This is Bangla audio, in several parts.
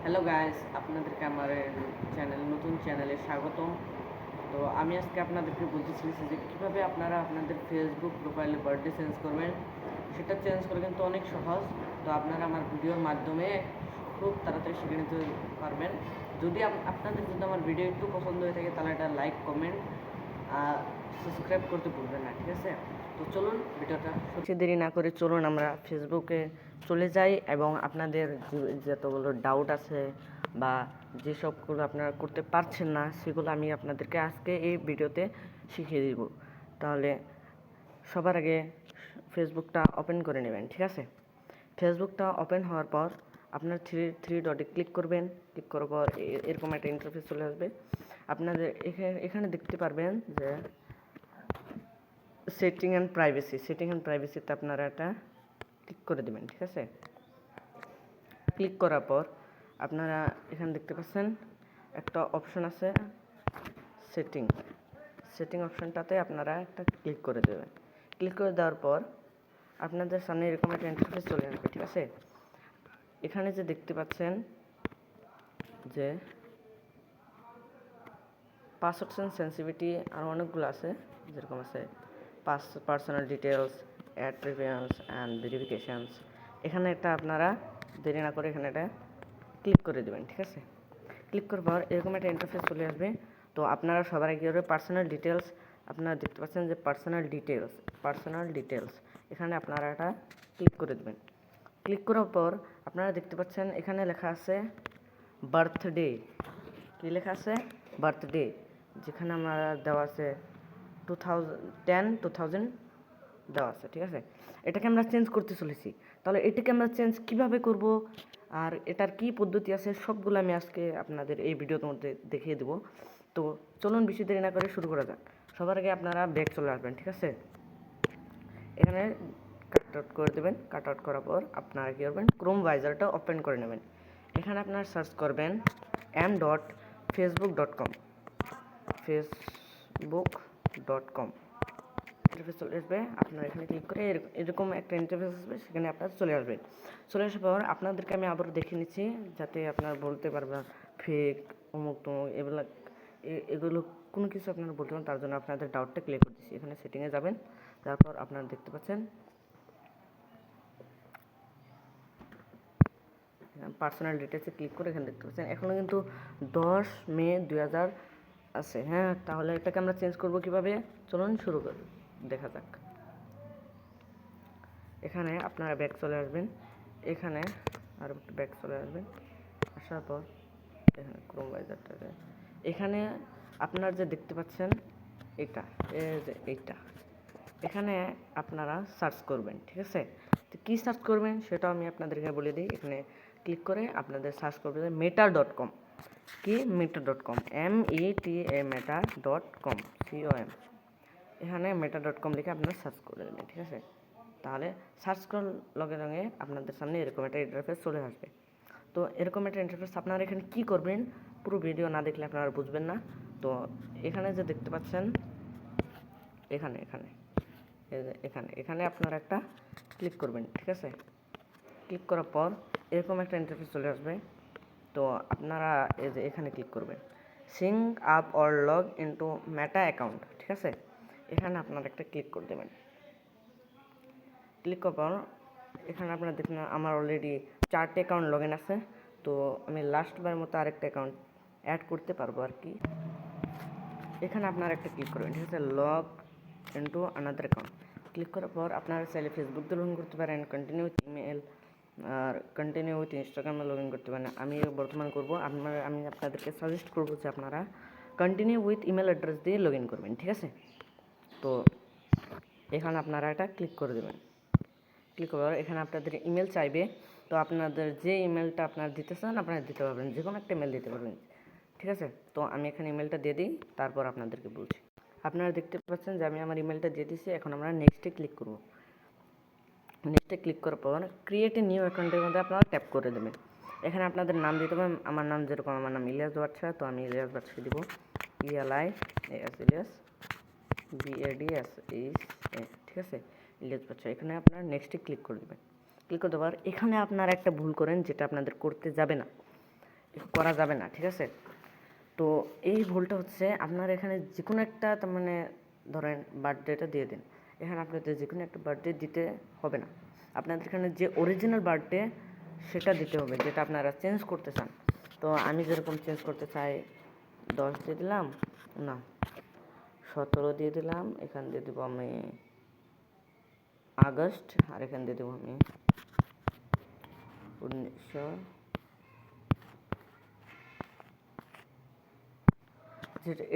হ্যালো গাইস, আপনাদেরকে আমার নতুন চ্যানেলে স্বাগতম। তো আমি আজকে আপনাদেরকে বলতে চাইছি যে কীভাবে আপনারা আপনাদের ফেসবুক প্রোফাইলে বার্থডে চেঞ্জ করবেন। সেটা চেঞ্জ করে কিন্তু অনেক সহজ। তো আপনারা আমার ভিডিওর মাধ্যমে খুব তাড়াতাড়ি শিখে নিতে পারবেন। যদি আপনাদের যদি আমার ভিডিও একটু পছন্দ হয়ে থাকে তাহলে এটা লাইক, কমেন্ট, সাবস্ক্রাইব করতে ভুলবেন না, ঠিক আছে? তো চলুন ভিডিওটা বেশি দেরি না করে চলুন আমরা ফেসবুকে চলে যাই এবং আপনাদের যতগুলো ডাউট আছে বা যেসবগুলো আপনারা করতে পারছেন না সেগুলো আমি আপনাদেরকে আজকে এই ভিডিওতে শিখিয়ে দিব। তাহলে সবার আগে ফেসবুকটা ওপেন করে নেবেন, ঠিক আছে? ফেসবুকটা ওপেন হওয়ার পর আপনার থ্রি ডটে ক্লিক করবেন। ক্লিক করার পর এরকম একটা ইন্টারফেস চলে আসবে। আপনাদের এখানে দেখতে পারবেন যে সেটিং অ্যান্ড প্রাইভেসিতে আপনারা এটা ক্লিক করে দেবেন, ঠিক আছে? ক্লিক করার পর আপনারা এখানে দেখতে পাচ্ছেন একটা অপশন আছে সেটিং অপশনটাতে আপনারা একটা ক্লিক করে দেবেন। ক্লিক করে দেওয়ার পর আপনাদের সামনে এরকম একটা ইন্টারফেস চলে আসবে, ঠিক আছে? এখানে যে দেখতে পাচ্ছেন যে পাসওয়ার্ড সেন্সিটিভিটি আরও অনেকগুলো আছে, যেরকম আছে personal details, add preference and verifications. এখানে একটা আপনারা দেরি না করে এখানে এটা ক্লিক করে দেবেন, ঠিক আছে? ক্লিক করার পর এরকম একটা ইন্টারফেস চলে আসবে। তো আপনারা সবার আগে পার্সোনাল ডিটেলস, আপনারা দেখতে পাচ্ছেন যে পার্সোনাল ডিটেলস এখানে আপনারা এটা ক্লিক করে দেবেন। ক্লিক করার পর আপনারা দেখতে পাচ্ছেন এখানে লেখা আছে বার্থডে। কী লেখা আছে? বার্থডে। যেখানে আমার দেওয়া আছে 2010 দেওয়া আছে, ঠিক আছে? এটাকে আমরা চেঞ্জ করতে চলেছি। তাহলে এটাকে আমরা চেঞ্জ কিভাবে করব আর এটার কি পদ্ধতি আছে সবগুলো আমি আজকে আপনাদের এই ভিডিওর মধ্যে দেখিয়ে দেবো। তো চলুন বেশি দেরি না করে শুরু করা যাক। সবার আগে আপনারা ব্যাক চলে আসবেন, ঠিক আছে? এখানে কাট আউট করে দেবেন। কাট আউট করার পর আপনারা কী করবেন, ক্রোম ব্রাউজারটা ওপেন করে নেবেন। এখানে আপনারা সার্চ করবেন m.facebook.com ইন্টারফেস চলে আসবে। আপনারা এখানে ক্লিক করে এরকম একটা ইন্টারফেস আসবে, সেখানে আপনারা চলে আসবেন। চলে আসার পর আপনাদেরকে আমি আবারও দেখে নিচ্ছি যাতে আপনারা বলতে পারবেন ফেক অমুক তমুক এগুলো কোনো কিছু আপনারা বলতে পারেন। তার জন্য আপনাদের ডাউটটা ক্লিয়ার করে দিচ্ছি। এখানে সেটিংয়ে যাবেন, তারপর আপনারা দেখতে পাচ্ছেন পার্সোনাল ডিটেলসে ক্লিক করে এখানে দেখতে পাচ্ছেন এখনও কিন্তু 10 মে 2000 আছে। হ্যাঁ, তাহলে এটাকে আমরা চেঞ্জ করব কিভাবে? চলুন শুরু করি, দেখা যাক। এখানে আপনারা ব্যাক চলে আসবেন। এখানে আর একটু ব্যাক চলে আসবেন। আসার পর এখানে ক্রোম ব্রাউজারটাতে এখানে আপনারা যে দেখতে পাচ্ছেন এইটা এখানে আপনারা সার্চ করবেন, ঠিক আছে? তো কী সার্চ করবেন সেটাও আমি আপনাদেরকে বলে দিই। এখানে ক্লিক করে আপনাদের সার্চ করবেন meta.com। কি? meta.com, meta.com com। এখানে meta.com লিখে আপনারা সার্চ করে দেবেন, ঠিক আছে? তাহলে সার্চ করার লগে লগে আপনাদের সামনে এরকম একটা ইন্টারফেস চলে আসবে। তো এরকম একটা ইন্টারফেস আপনারা এখানে কি করবেন পুরো ভিডিও না দেখলে আপনারা বুঝবেন না। তো এখানে যে দেখতে পাচ্ছেন এখানে আপনারা একটা ক্লিক করবেন, ঠিক আছে? ক্লিক করার পর এরকম একটা ইন্টারফেস চলে আসবে। তো আপনারা এই যে এখানে ক্লিক করবেন সিঙ্ক up or log into Meta account, ঠিক আছে? এখানে আপনারা একটা ক্লিক করে দেবেন। ক্লিক করার পর এখানে আপনারা দেখুন আমার অলরেডি 4টে অ্যাকাউন্ট লগ ইন আছে। তো আমি লাস্টবার মতো আরেকটা অ্যাকাউন্ট অ্যাড করতে পারবো আর কি। এখানে আপনারা একটা ক্লিক করবেন, ঠিক আছে? Log into another account. Click করার পর আপনারা চাইলে ফেসবুক দিয়ে লগ ইন করতে পারেন, কন্টিনিউ উইথ ইমেল আর কন্টিনিউ উইথ ইনস্টাগ্রামে লগ ইন করতে পারেন। আমি বর্তমান করবো আমি আপনাদেরকে সাজেস্ট করবো যে আপনারা কন্টিনিউ উইথ ইমেল অ্যাড্রেস দিয়ে লগ ইন করবেন, ঠিক আছে? তো এখানে আপনারা এটা ক্লিক করে দেবেন। ক্লিক করার এখানে আপনাদের ইমেল চাইবে। তো আপনাদের যে ইমেলটা আপনারা দিতে চান আপনারা দিতে পারবেন, যে কোনো একটা ইমেল দিতে পারবেন, ঠিক আছে? তো আমি এখানে ইমেলটা দিয়ে দিই, তারপর আপনাদেরকে বলছি। আপনারা দেখতে পাচ্ছেন যে আমি আমার ইমেলটা দিয়ে দিয়েছি। এখন আমরা নেক্সটে ক্লিক করব। নেক্সটে ক্লিক করার পর ক্রিয়েট এ নিউ অ্যাকাউন্টের মধ্যে আপনারা ট্যাপ করে দেবেন। এখানে আপনাদের নাম দিতে হবে। আমার নাম যেরকম, আমার নাম ইলিয়াস বাদশা, তো আমি ইলিয়াস বাদশা দিব। ইলিয়াস BADS, ঠিক আছে? ইলিয়াস বাদশা। এখানে আপনারা নেক্সটে ক্লিক করে দেবেন। ক্লিক করতে পার এখানে আপনারা একটা ভুল করেন যেটা আপনাদের করতে যাবে না। করা যাবে না, ঠিক আছে। তো এই ভুলটা হচ্ছে আপনার এখানে যে কোনো একটা তার মানে ধরেন বার্থডেটা দিয়ে দিন, এখানে আপনাদের যে কোনো একটা বার্থডে দিতে হবে না, আপনাদের এখানে যে অরিজিনাল বার্থডে সেটা দিতে হবে যেটা আপনারা চেঞ্জ করতে চান। তো আমি যেরকম চেঞ্জ করতে চাই 10 দিয়ে দিলাম, না 17 দিয়ে দিলাম, এখান দিয়ে দেবো আমি আগস্ট, আর এখান দিয়ে দেবো আমি 1900।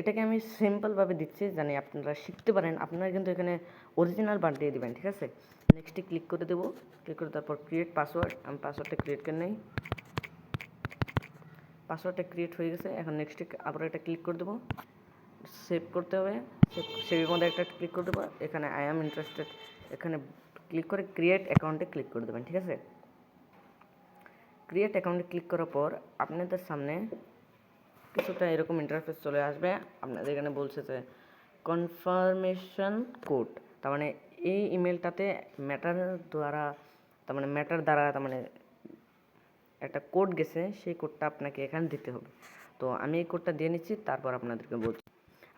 এটাকে আমি সিম্পলভাবে দিচ্ছি জানি আপনারা শিখতে পারেন। আপনারা কিন্তু এখানে অরিজিনাল বার্থডে দিবেন, ঠিক আছে। নেক্সটে ক্লিক করে দেবো, ক্লিক করে তারপর ক্রিয়েট পাসওয়ার্ড, আমি পাসওয়ার্ডটা ক্রিয়েট করে নেই। পাসওয়ার্ডটা ক্রিয়েট হয়ে গেছে, এখন নেক্সটে আবার এটা ক্লিক করে দেবো, সেভ করতে হবে, সেভের মধ্যে একটা ক্লিক করে দেবো, এখানে আই অ্যাম ইন্টারেস্টেড এখানে ক্লিক করে ক্রিয়েট অ্যাকাউন্টে ক্লিক করে দেবেন, ঠিক আছে। ক্রিয়েট অ্যাকাউন্টে ক্লিক করার পর আপনাদের সামনে কিছুটা এরকম ইন্টারফেস চলে আসবে। আপনাদের এখানে বলছে যে কনফার্মেশন কোড, তার মানে এই ইমেলটাতে ম্যাটার দ্বারা তার মানে একটা কোড গেছে, সেই কোডটা আপনাকে এখানে দিতে হবে। তো আমি এই কোডটা দিয়ে নিচ্ছি, তারপর আপনাদেরকে বলছি।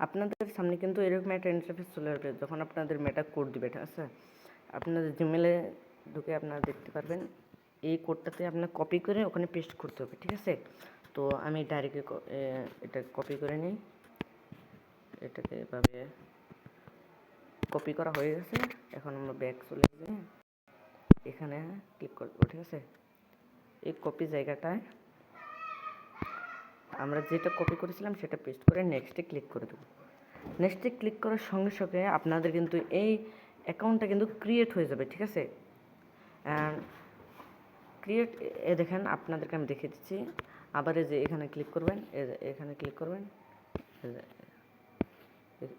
আপনাদের সামনে কিন্তু এরকম একটা ইন্টারফেস চলে আসবে যখন আপনাদের মেটা কোড দিবে, ঠিক আছে। আপনাদের জিমেলে ঢুকে আপনারা দেখতে পারবেন এই কোডটাতে আপনার কপি করে ওখানে পেস্ট করতে হবে, ঠিক আছে। তো আমি ডাইরেক্টলি এটা কপি করে নিই, এটাকে এভাবে কপি করা হয়ে গেছে। এখন আমরা ব্যাক চলে যাই, এখানে ক্লিক করব, ঠিক আছে। এই কপি জায়গাটায় আমরা যেটা কপি করেছিলাম সেটা পেস্ট করে নেক্সটে ক্লিক করে দেবো। নেক্সটে ক্লিক করার সঙ্গে সঙ্গে আপনাদের কিন্তু এই অ্যাকাউন্টটা কিন্তু ক্রিয়েট হয়ে যাবে, ঠিক আছে। ক্রিয়েট দেখেন আপনাদেরকে আমি দেখিয়ে দিচ্ছি। আবার এই যে এখানে ক্লিক করবেন, এখানে ক্লিক করবেন,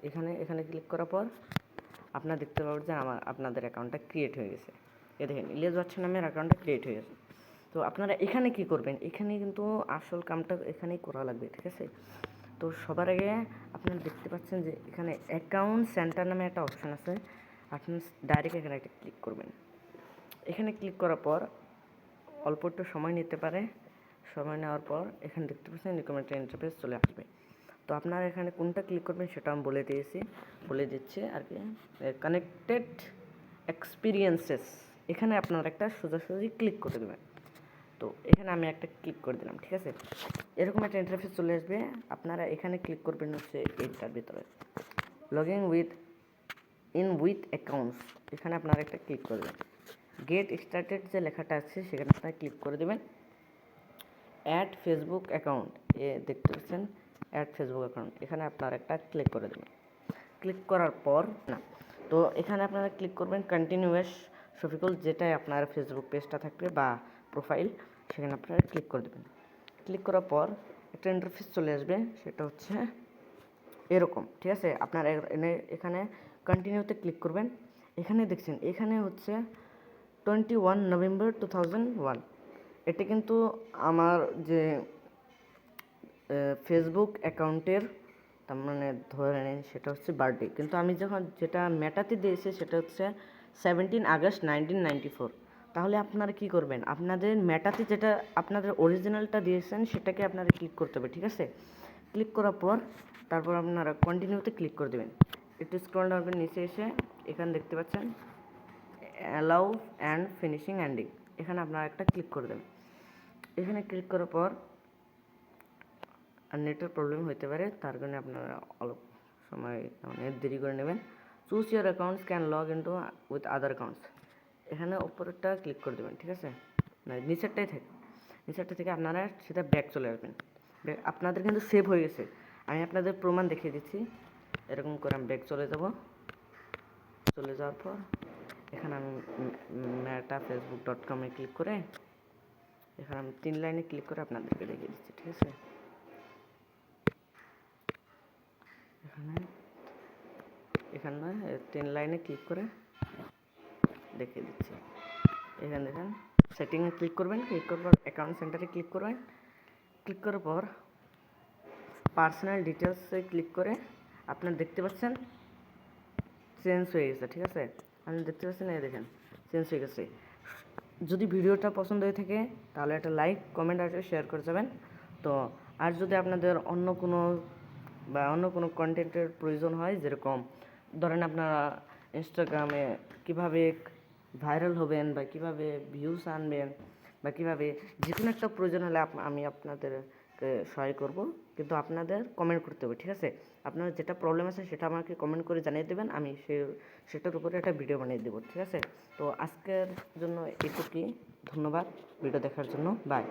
এখানে ক্লিক করার পর আপনারা দেখতে পাবেন যে আপনাদের অ্যাকাউন্টটা ক্রিয়েট হয়ে গেছে। দেখেন ইলিয়াস বাচ্চা নামের অ্যাকাউন্টটা ক্রিয়েট হয়ে গেছে। তো আপনারা এখানে কি করবেন, এখানে কিন্তু আসল কামটা এখানেই করা লাগবে, ঠিক আছে। তো সবার আগে আপনারা দেখতে পাচ্ছেন যে এখানে অ্যাকাউন্ট সেন্টার নামে একটা অপশান আছে, আপনি ডাইরেক্ট এখানে একটা ক্লিক করবেন। এখানে ক্লিক করার পর অল্প একটু সময় নিতে পারে, সময় নেওয়ার পর এখানে দেখতে পাচ্ছেন এরকম একটা ইন্টারফেস চলে আসবে। তো আপনারা এখানে কোনটা ক্লিক করবেন সেটা আমি বলে দিচ্ছি আর কি। কানেক্টেড এক্সপিরিয়েন্সেস, এখানে আপনারা একটা সোজাসুজি ক্লিক করে দেবেন। তো এখানে আমি একটা ক্লিক করে দিলাম, ঠিক আছে। এরকম একটা ইন্টারফেস চলে আসবে, আপনারা এখানে ক্লিক করবেন হচ্ছে এইটার ভিতরে লগইন উইথ অ্যাকাউন্টস, এখানে আপনারা একটা ক্লিক করবেন। গেট স্টার্টেড যে লেখাটা আছে সেখানে আপনারা ক্লিক করে দেবেন। অ্যাড ফেসবুক অ্যাকাউন্ট, দেখতে পাচ্ছেন অ্যাড ফেসবুক অ্যাকাউন্ট, এখানে আপনারা একটা ক্লিক করে দেবেন। ক্লিক করার পর তো এখানে আপনারা ক্লিক করবেন কন্টিনিউয়াস শফিকুল, যেটাই আপনার ফেসবুক পেজটা থাকবে বা প্রোফাইল, সেখানে আপনারা ক্লিক করে দেবেন। ক্লিক করার পর একটা ইন্টারফেস চলে আসবে, সেটা হচ্ছে এরকম, ঠিক আছে। আপনারা এখানে কন্টিনিউতে ক্লিক করবেন। এখানে দেখছেন এখানে হচ্ছে 21 নভেম্বর 2001, এটা কিন্তু আমার যে ফেসবুক অ্যাকাউন্টের তার মানে ধরে নিন সেটা হচ্ছে বার্থডে, কিন্তু আমি যখন যেটা মেটাতে দিয়েছি সেটা হচ্ছে 17 আগস্ট 1994। তাহলে আপনারা কি করবেন, আপনাদের মেটাতে যেটা আপনাদের অরিজিনালটা দিয়েছেন সেটাকে আপনারা ক্লিক করতে হবে, ঠিক আছে। ক্লিক করার পর তারপর আপনারা কন্টিনিউতে ক্লিক করে দেবেন। একটু স্ক্রল ডাউন করে নিচে এসে এখানে দেখতে পাচ্ছেন অ্যালাউ অ্যান্ড ফিনিশিং এন্ডিং, এখানে আপনারা একটা ক্লিক করে দেবেন। এখানে ক্লিক করার পর আর নেটের প্রবলেম হতে পারে, তার কারণে আপনারা অল্প সময় মানে দেরি করে নেবেন। Choose your accounts can log into with other accounts, এখানে উপরেরটা ক্লিক করে দেবেন, ঠিক আছে। না নিচেরটা থেকে আপনারা সেটা ব্যাক চলে আসবেন। আপনাদের কিন্তু সেভ হয়ে গেছে, আমি আপনাদের প্রমাণ দেখিয়ে দিচ্ছি। এরকম করে আমি ব্যাক চলে যাওয়ার পর এখানে আমি metafacebook.com-এ ক্লিক করে এখানে আমি 3 লাইনে ক্লিক করে আপনাদেরকে দেখিয়ে দিচ্ছি, ঠিক আছে। এখানে 3 লাইনে ক্লিক করে দেখিয়ে দিচ্ছি। এখানে দেখেন সেটিংয়ে ক্লিক করবেন, ক্লিক করার পর অ্যাকাউন্ট সেন্টারে ক্লিক করবেন। ক্লিক করার পর পার্সোনাল ডিটেলসে ক্লিক করে আপনারা দেখতে পাচ্ছেন চেঞ্জ হয়ে গেছে, ঠিক আছে। আপনি দেখতে পাচ্ছেন এই দেখেন চেঞ্জ হয়ে গেছে। যদি ভিডিওটা পছন্দ হয়ে থাকে তাহলে একটা লাইক, কমেন্ট আর শেয়ার করে যাবেন। তো আর যদি আপনাদের অন্য কোনো কন্টেন্টের প্রয়োজন হয়, যেরকম ধরেন আপনারা ইনস্টাগ্রামে কিভাবে ভাইরাল হবেন বা কিভাবে ভিউজ আনবেন বা কিভাবে, যে কোনো একটা প্রয়োজন হলে আমি আপনাদেরকে সহায় করব, কিন্তু আপনাদের কমেন্ট করতে হবে, ঠিক আছে? আপনার যেটা প্রবলেম আছে সেটা আমাকে কমেন্ট করে জানিয়ে দেবেন, আমি সেটার উপরে একটা ভিডিও বানিয়ে দেবো, ঠিক আছে? তো আজকের জন্য এটুকুই। ধন্যবাদ ভিডিও দেখার জন্য। বাই।